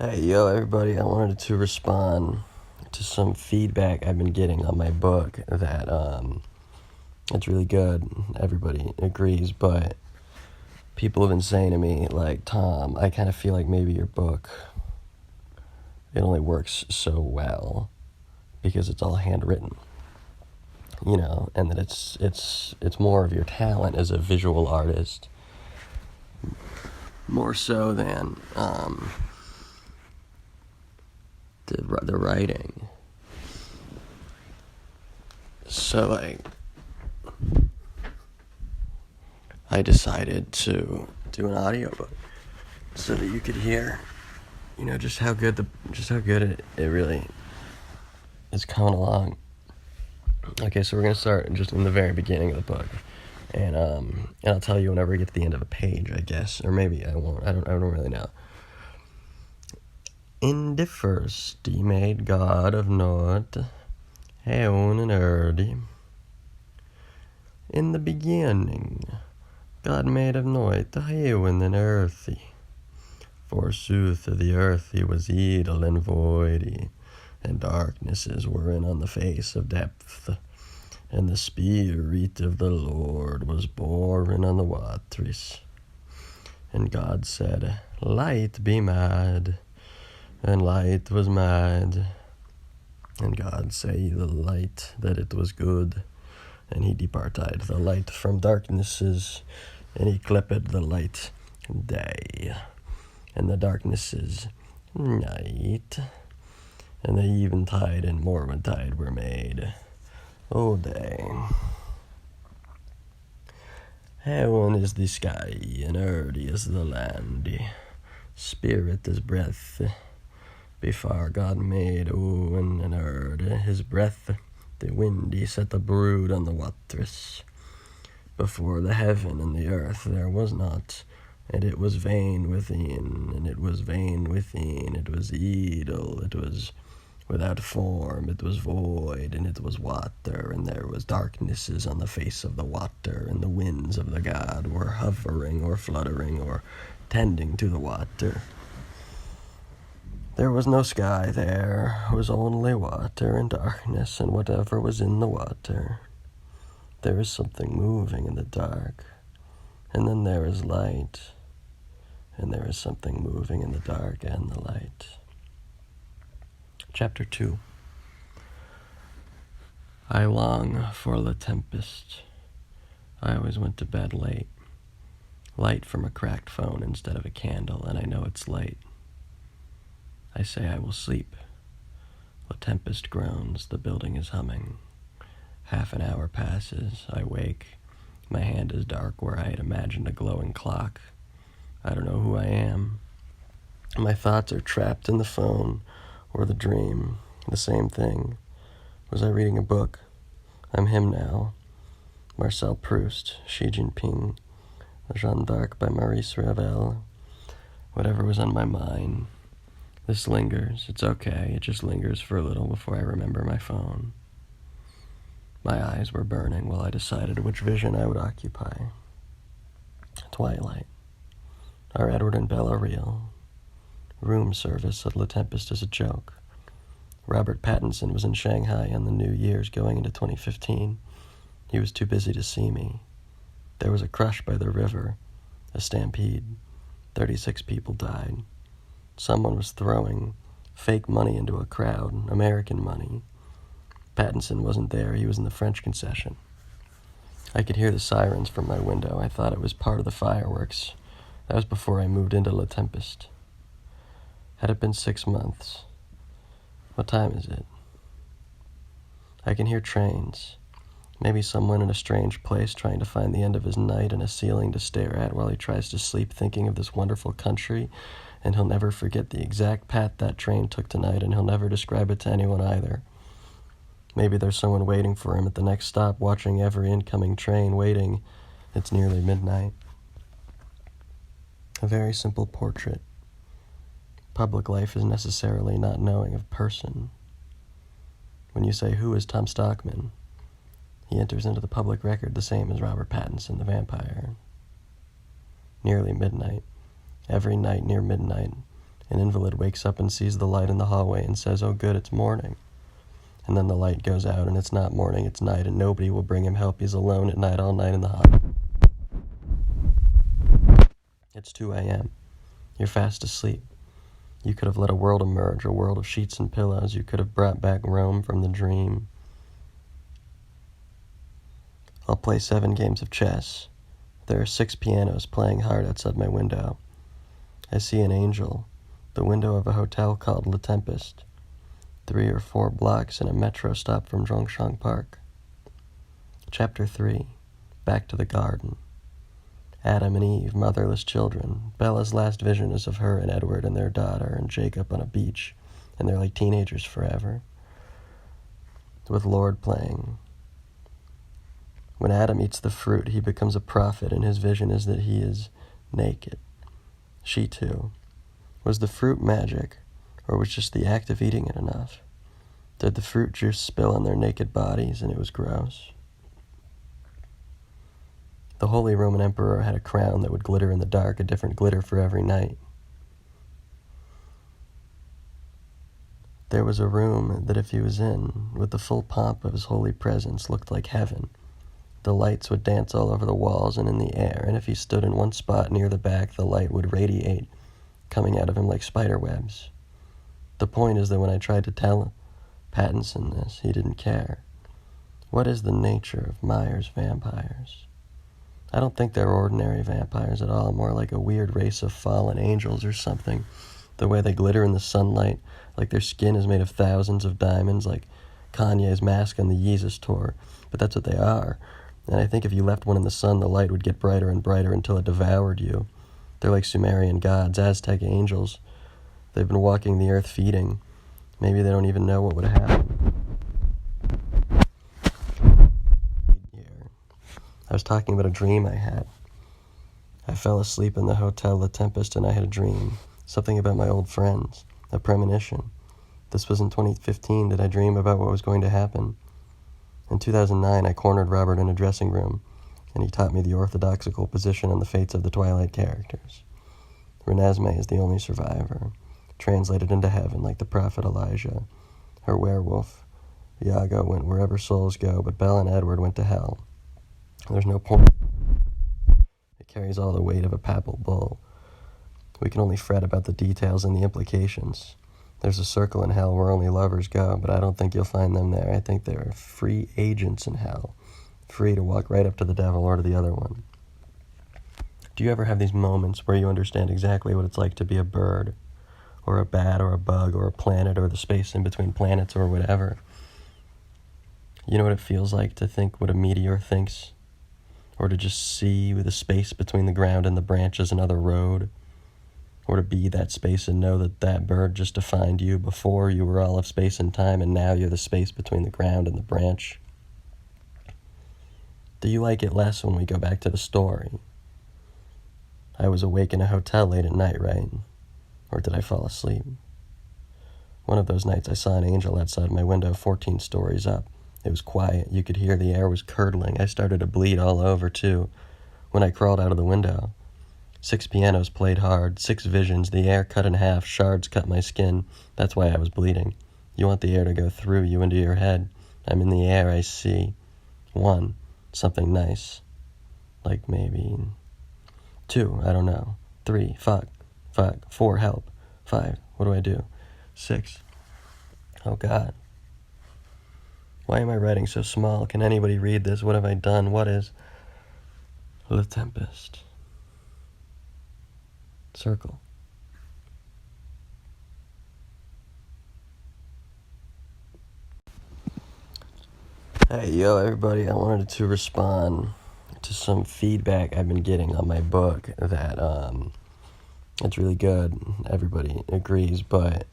Hey, yo, everybody. I wanted to respond to some feedback I've been getting on my book that it's really good. Everybody agrees, but people have been saying to me, like, Tom, I kind of feel like maybe your book, it only works so well because it's all handwritten, and that it's more of your talent as a visual artist, more so than the writing. So I decided to do an audiobook so that you could hear, just how good it really is coming along. Okay, so we're gonna start just in the very beginning of the book, and I'll tell you whenever we get to the end of a page, I guess, or maybe I won't. I don't really know. In the first, he made God of North, heaven and earth. In the beginning, God made of North the heaven and earth. Forsooth the earth was idle and void, and darknesses were in on the face of depth. And the Spirit of the Lord was born on the waters. And God said, Light be made. And light was made. And God said the light that it was good. And he departed the light from darknesses, and he clipped the light day, and the darknesses night, and the eventide and morningtide were made. O day. Heaven is the sky, and earth is the land. Spirit is breath. Before God made heaven and earth, his breath, the wind, he set a brood on the waters. Before the heaven and the earth there was not, and it was vain within, and it was vain within, it was idle, it was without form, it was void, and it was water, and there was darknesses on the face of the water, and the winds of the God were hovering or fluttering or tending to the water. There was no sky there, was only water and darkness, and whatever was in the water. There is something moving in the dark, and then there is light, and there is something moving in the dark and the light. Chapter 2. I long for the tempest. I always went to bed late. Light from a cracked phone instead of a candle, and I know it's late. I say I will sleep. The tempest groans, the building is humming. Half an hour passes, I wake. My hand is dark where I had imagined a glowing clock. I don't know who I am. My thoughts are trapped in the phone or the dream, the same thing. Was I reading a book? I'm him now. Marcel Proust, Xi Jinping, Jeanne d'Arc by Maurice Ravel. Whatever was on my mind. This lingers. It's okay. It just lingers for a little before I remember my phone. My eyes were burning while I decided which vision I would occupy. Twilight. Are Edward and Bella real? Room service at La Tempest is a joke. Robert Pattinson was in Shanghai on the New Year's going into 2015. He was too busy to see me. There was a crush by the river, a stampede. 36 people died. Someone was throwing fake money into a crowd, American money. Pattinson wasn't there. He was in the French concession. I could hear the sirens from my window. I thought it was part of the fireworks. That was before I moved into La Tempest. Had it been 6 months? What time is it? I can hear trains. Maybe someone in a strange place trying to find the end of his night and a ceiling to stare at while he tries to sleep, thinking of this wonderful country, and he'll never forget the exact path that train took tonight, and he'll never describe it to anyone either. Maybe there's someone waiting for him at the next stop, watching every incoming train, waiting. It's nearly midnight. A very simple portrait. Public life is necessarily not knowing of person. When you say, who is Tom Stockman? He enters into the public record the same as Robert Pattinson, the vampire. Nearly midnight. Every night near midnight, An invalid wakes up and sees the light in the hallway and says, "Oh good, it's morning." And then the light goes out and it's not morning, it's night, and nobody will bring him help. He's alone at night, all night in the hospital. It's 2 a.m. You're fast asleep. You could have let a world emerge, a world of sheets and pillows. You could have brought back Rome from the dream. I'll play 7 games of chess. There are 6 pianos playing hard outside my window. I see an angel, the window of a hotel called Le Tempest, 3 or 4 blocks in a metro stop from Zhongshan Park. Chapter 3, Back to the Garden. Adam and Eve, motherless children. Bella's last vision is of her and Edward and their daughter and Jacob on a beach, and they're like teenagers forever, with Lord playing. When Adam eats the fruit, he becomes a prophet, and his vision is that he is naked. She too. Was the fruit magic, or was just the act of eating it enough? Did the fruit juice spill on their naked bodies, and it was gross? The Holy Roman Emperor had a crown that would glitter in the dark, a different glitter for every night. There was a room that if he was in, with the full pomp of his holy presence, looked like heaven. The lights would dance all over the walls and in the air, and if he stood in one spot near the back, the light would radiate, coming out of him like spider webs. The point is that when I tried to tell Pattinson this, he didn't care. What is the nature of Meyer's vampires? I don't think they're ordinary vampires at all, more like a weird race of fallen angels or something. The way they glitter in the sunlight, like their skin is made of thousands of diamonds, like Kanye's mask on the Yeezus tour. But that's what they are. And I think if you left one in the sun, the light would get brighter and brighter until it devoured you. They're like Sumerian gods, Aztec angels. They've been walking the earth feeding. Maybe they don't even know what would happen. I was talking about a dream I had. I fell asleep in the Hotel La Tempest and I had a dream. Something about my old friends. A premonition. This was in 2015. Did I dream about what was going to happen? In 2009, I cornered Robert in a dressing room, and he taught me the orthodoxical position on the fates of the Twilight characters. Renesmee is the only survivor, translated into heaven like the prophet Elijah. Her werewolf, Iago, went wherever souls go, but Belle and Edward went to hell. There's no point. It carries all the weight of a papal bull. We can only fret about the details and the implications. There's a circle in hell where only lovers go, but I don't think you'll find them there. I think there are free agents in hell, free to walk right up to the devil or to the other one. Do you ever have these moments where you understand exactly what it's like to be a bird, or a bat, or a bug, or a planet, or the space in between planets, or whatever? You know what it feels like to think what a meteor thinks? Or to just see the space between the ground and the branches another road? Or to be that space and know that that bird just defined you before you were all of space and time, and now you're the space between the ground and the branch? Do you like it less when we go back to the story? I was awake in a hotel late at night, right? Or did I fall asleep? One of those nights I saw an angel outside my window 14 stories up. It was quiet. You could hear the air was curdling. I started to bleed all over, too, when I crawled out of the window. 6 pianos played hard, 6 visions, the air cut in half, shards cut my skin. That's why I was bleeding. You want the air to go through you into your head. I'm in the air, I see. 1, something nice. Like maybe 2, I don't know. 3, fuck. 4, help. 5, what do I do? 6, oh God. Why am I writing so small? Can anybody read this? What have I done? What is Le Tempest? Circle. Hey, yo, everybody. I wanted to respond to some feedback I've been getting on my book that it's really good. Everybody agrees, but